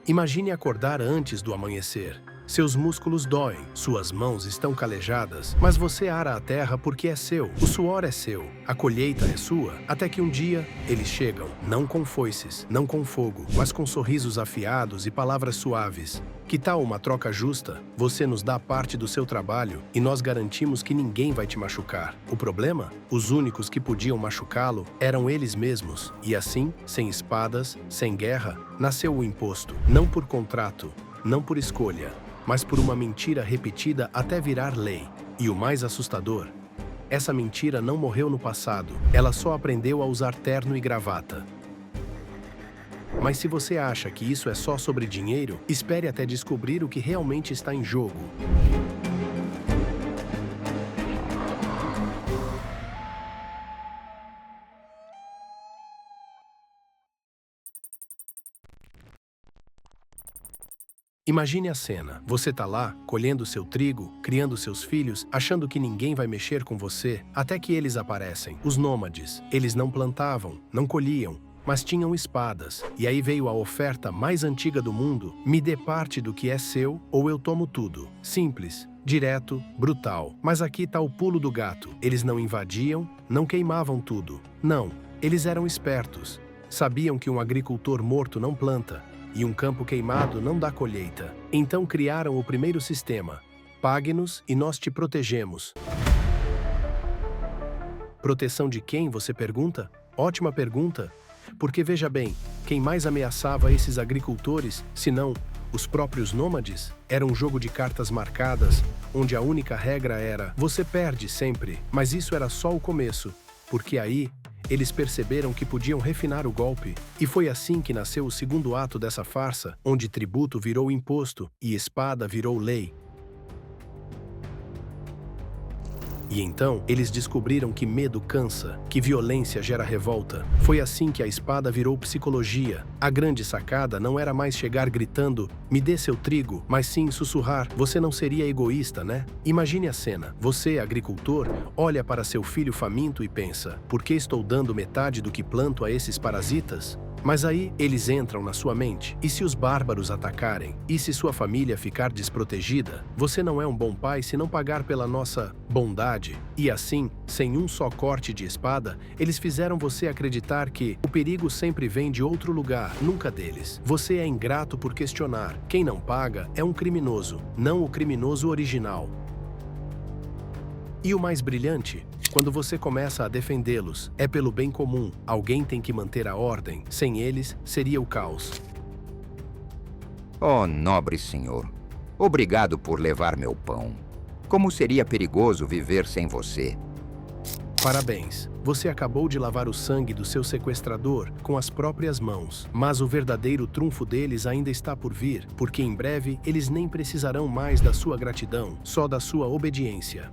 Imagine acordar antes do amanhecer. Seus músculos doem, suas mãos estão calejadas, mas você ara a terra porque é seu, o suor é seu, a colheita é sua, até que um dia eles chegam, não com foices, não com fogo, mas com sorrisos afiados e palavras suaves. Que tal uma troca justa? Você nos dá parte do seu trabalho e nós garantimos que ninguém vai te machucar. O problema? Os únicos que podiam machucá-lo eram eles mesmos. E assim, sem espadas, sem guerra, nasceu o imposto. Não por contrato, não por escolha, mas por uma mentira repetida até virar lei. E o mais assustador, essa mentira não morreu no passado, ela só aprendeu a usar terno e gravata. Mas se você acha que isso é só sobre dinheiro, espere até descobrir o que realmente está em jogo. Imagine a cena. Você tá lá, colhendo seu trigo, criando seus filhos, achando que ninguém vai mexer com você, até que eles aparecem, os nômades. Eles não plantavam, não colhiam, mas tinham espadas. E aí veio a oferta mais antiga do mundo: me dê parte do que é seu ou eu tomo tudo. Simples, direto, brutal. Mas aqui tá o pulo do gato. Eles não invadiam, não queimavam tudo. Não, eles eram espertos. Sabiam que um agricultor morto não planta e um campo queimado não dá colheita. Então criaram o primeiro sistema. Pague-nos e nós te protegemos. Proteção de quem, você pergunta? Ótima pergunta. Porque veja bem, quem mais ameaçava esses agricultores, senão os próprios nômades? Era um jogo de cartas marcadas, onde a única regra era: você perde sempre. Mas isso era só o começo, porque aí eles perceberam que podiam refinar o golpe. E foi assim que nasceu o segundo ato dessa farsa, onde tributo virou imposto e espada virou lei. E então, eles descobriram que medo cansa, que violência gera revolta. Foi assim que a espada virou psicologia. A grande sacada não era mais chegar gritando: me dê seu trigo, mas sim sussurrar: você não seria egoísta, né? Imagine a cena. Você, agricultor, olha para seu filho faminto e pensa: por que estou dando metade do que planto a esses parasitas? Mas aí, eles entram na sua mente. E se os bárbaros atacarem? E se sua família ficar desprotegida? Você não é um bom pai se não pagar pela nossa bondade. E assim, sem um só corte de espada, eles fizeram você acreditar que o perigo sempre vem de outro lugar, nunca deles. Você é ingrato por questionar. Quem não paga é um criminoso, não o criminoso original. E o mais brilhante? Quando você começa a defendê-los, é pelo bem comum. Alguém tem que manter a ordem. Sem eles, seria o caos. Oh, nobre senhor, obrigado por levar meu pão. Como seria perigoso viver sem você? Parabéns. Você acabou de lavar o sangue do seu sequestrador com as próprias mãos. Mas o verdadeiro trunfo deles ainda está por vir, porque em breve eles nem precisarão mais da sua gratidão, só da sua obediência.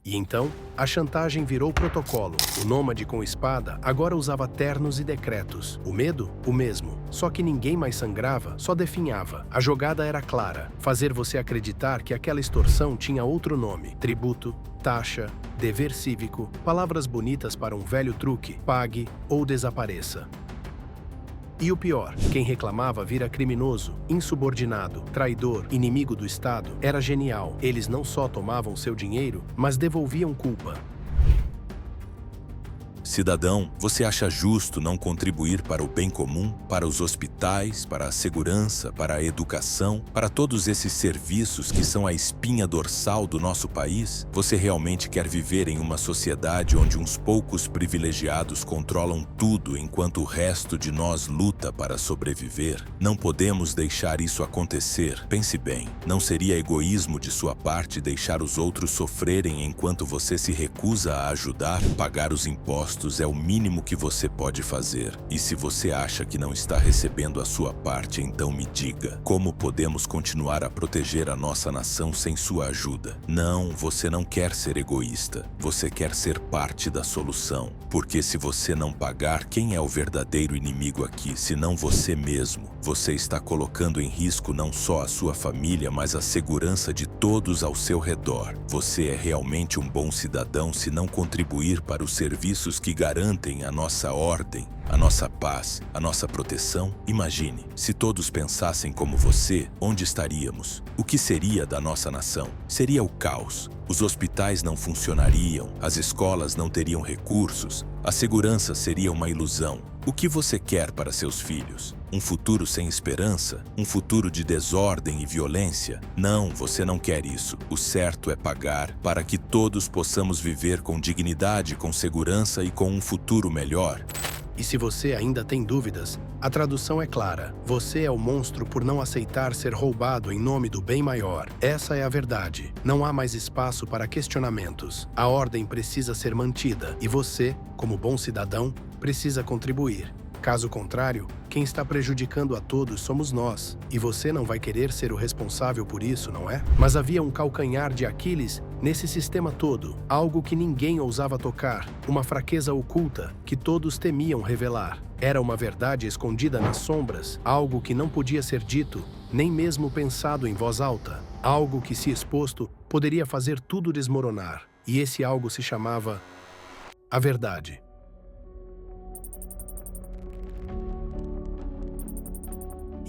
E então, a chantagem virou protocolo. O nômade com espada agora usava ternos e decretos. O medo? O mesmo. Só que ninguém mais sangrava, só definhava. A jogada era clara: fazer você acreditar que aquela extorsão tinha outro nome: tributo, taxa, dever cívico, palavras bonitas para um velho truque: pague ou desapareça. E o pior, quem reclamava vira criminoso, insubordinado, traidor, inimigo do Estado. Era genial. Eles não só tomavam seu dinheiro, mas devolviam culpa. Cidadão, você acha justo não contribuir para o bem comum, para os hospitais, para a segurança, para a educação, para todos esses serviços que são a espinha dorsal do nosso país? Você realmente quer viver em uma sociedade onde uns poucos privilegiados controlam tudo enquanto o resto de nós luta para sobreviver? Não podemos deixar isso acontecer. Pense bem, não seria egoísmo de sua parte deixar os outros sofrerem enquanto você se recusa a ajudar? Pagar os impostos é o mínimo que você pode fazer. E se você acha que não está recebendo a sua parte, então me diga: como podemos continuar a proteger a nossa nação sem sua ajuda? Não, você não quer ser egoísta. Você quer ser parte da solução. Porque se você não pagar, quem é o verdadeiro inimigo aqui, se não você mesmo? Você está colocando em risco não só a sua família, mas a segurança de todos ao seu redor. Você é realmente um bom cidadão se não contribuir para os serviços que que garantem a nossa ordem, a nossa paz, a nossa proteção. Imagine, se todos pensassem como você, onde estaríamos? O que seria da nossa nação? Seria o caos. Os hospitais não funcionariam, as escolas não teriam recursos, a segurança seria uma ilusão. O que você quer para seus filhos? Um futuro sem esperança? Um futuro de desordem e violência? Não, você não quer isso. O certo é pagar para que todos possamos viver com dignidade, com segurança e com um futuro melhor. E se você ainda tem dúvidas, a tradução é clara. Você é o monstro por não aceitar ser roubado em nome do bem maior. Essa é a verdade. Não há mais espaço para questionamentos. A ordem precisa ser mantida e você, como bom cidadão, precisa contribuir. Caso contrário, quem está prejudicando a todos somos nós. E você não vai querer ser o responsável por isso, não é? Mas havia um calcanhar de Aquiles nesse sistema todo, algo que ninguém ousava tocar, uma fraqueza oculta que todos temiam revelar. Era uma verdade escondida nas sombras, algo que não podia ser dito, nem mesmo pensado em voz alta, algo que, se exposto, poderia fazer tudo desmoronar. E esse algo se chamava a verdade.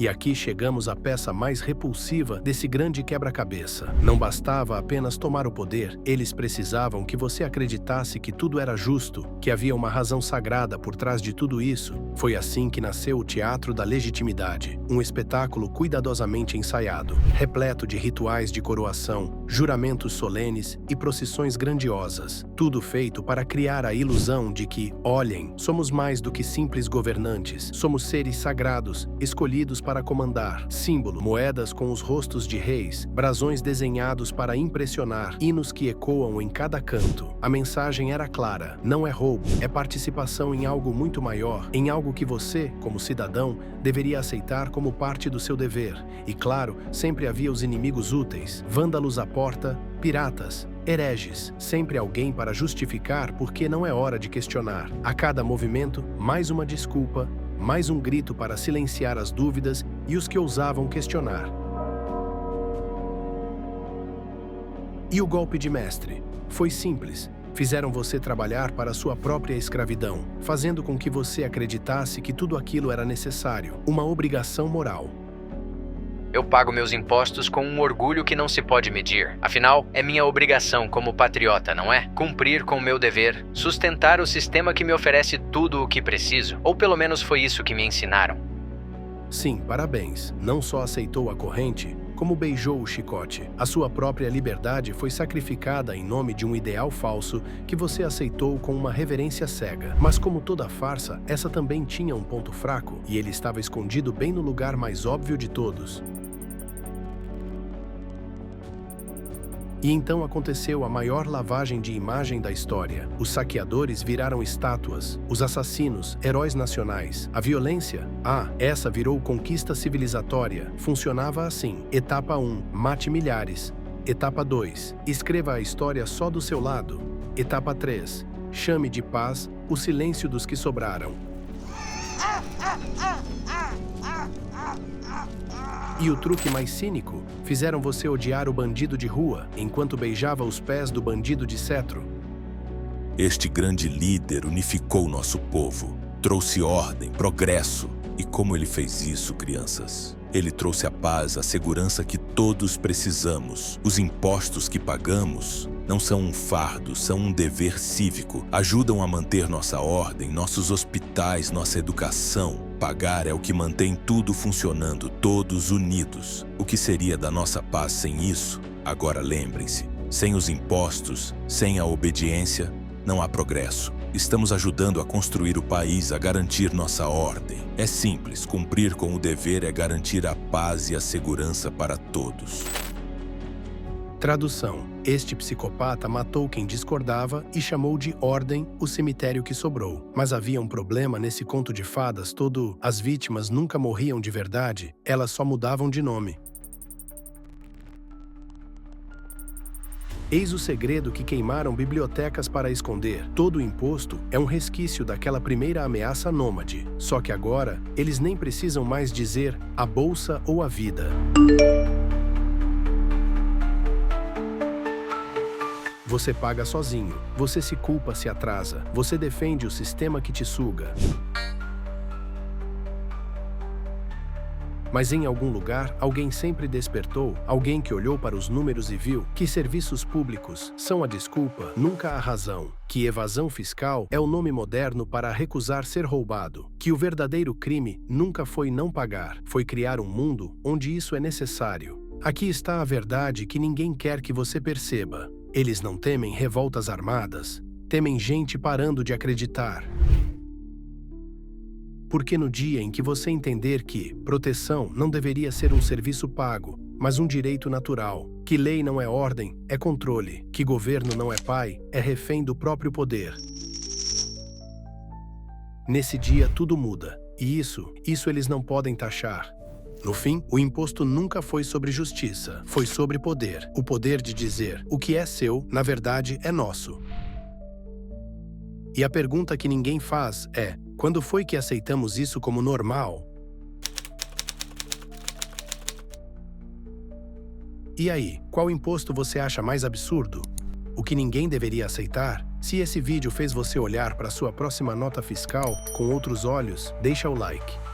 E aqui chegamos à peça mais repulsiva desse grande quebra-cabeça. Não bastava apenas tomar o poder, eles precisavam que você acreditasse que tudo era justo, que havia uma razão sagrada por trás de tudo isso. Foi assim que nasceu o Teatro da Legitimidade, um espetáculo cuidadosamente ensaiado, repleto de rituais de coroação, juramentos solenes e procissões grandiosas. Tudo feito para criar a ilusão de que, olhem, somos mais do que simples governantes, somos seres sagrados, escolhidos para comandar, símbolo, moedas com os rostos de reis, brasões desenhados para impressionar, hinos que ecoam em cada canto. A mensagem era clara: não é roubo, é participação em algo muito maior, em algo que você, como cidadão, deveria aceitar como parte do seu dever. E claro, sempre havia os inimigos úteis, vândalos à porta, piratas, hereges, sempre alguém para justificar porque não é hora de questionar. A cada movimento, mais uma desculpa, mais um grito para silenciar as dúvidas e os que ousavam questionar. E o golpe de mestre? Foi simples. Fizeram você trabalhar para sua própria escravidão, fazendo com que você acreditasse que tudo aquilo era necessário, uma obrigação moral. Eu pago meus impostos com um orgulho que não se pode medir. Afinal, é minha obrigação como patriota, não é? Cumprir com o meu dever, sustentar o sistema que me oferece tudo o que preciso. Ou pelo menos foi isso que me ensinaram. Sim, parabéns. Não só aceitou a corrente, como beijou o chicote. A sua própria liberdade foi sacrificada em nome de um ideal falso que você aceitou com uma reverência cega. Mas como toda farsa, essa também tinha um ponto fraco, e ele estava escondido bem no lugar mais óbvio de todos. E então aconteceu a maior lavagem de imagem da história. Os saqueadores viraram estátuas, os assassinos, heróis nacionais. A violência? Essa virou conquista civilizatória. Funcionava assim. Etapa 1, mate milhares. Etapa 2, escreva a história só do seu lado. Etapa 3, chame de paz o silêncio dos que sobraram. E o truque mais cínico? Fizeram você odiar o bandido de rua, enquanto beijava os pés do bandido de cetro. Este grande líder unificou nosso povo, trouxe ordem, progresso. E como ele fez isso, crianças? Ele trouxe a paz, a segurança que todos precisamos. Os impostos que pagamos não são um fardo, são um dever cívico. Ajudam a manter nossa ordem, nossos hospitais, nossa educação. Pagar é o que mantém tudo funcionando, todos unidos. O que seria da nossa paz sem isso? Agora lembrem-se, sem os impostos, sem a obediência, não há progresso. Estamos ajudando a construir o país, a garantir nossa ordem. É simples, cumprir com o dever é garantir a paz e a segurança para todos. Tradução: este psicopata matou quem discordava e chamou de ordem o cemitério que sobrou. Mas havia um problema nesse conto de fadas todo. As vítimas nunca morriam de verdade, elas só mudavam de nome. Eis o segredo que queimaram bibliotecas para esconder. Todo o imposto é um resquício daquela primeira ameaça nômade. Só que agora, eles nem precisam mais dizer a bolsa ou a vida. Você paga sozinho. Você se culpa se atrasa. Você defende o sistema que te suga. Mas em algum lugar, alguém sempre despertou, alguém que olhou para os números e viu que serviços públicos são a desculpa, nunca a razão, que evasão fiscal é o nome moderno para recusar ser roubado, que o verdadeiro crime nunca foi não pagar, foi criar um mundo onde isso é necessário. Aqui está a verdade que ninguém quer que você perceba. Eles não temem revoltas armadas, temem gente parando de acreditar. Porque no dia em que você entender que proteção não deveria ser um serviço pago, mas um direito natural, que lei não é ordem, é controle, que governo não é pai, é refém do próprio poder. Nesse dia tudo muda, e isso eles não podem taxar. No fim, o imposto nunca foi sobre justiça, foi sobre poder. O poder de dizer, o que é seu, na verdade, é nosso. E a pergunta que ninguém faz é, quando foi que aceitamos isso como normal? E aí, qual imposto você acha mais absurdo? O que ninguém deveria aceitar? Se esse vídeo fez você olhar para sua próxima nota fiscal com outros olhos, deixa o like.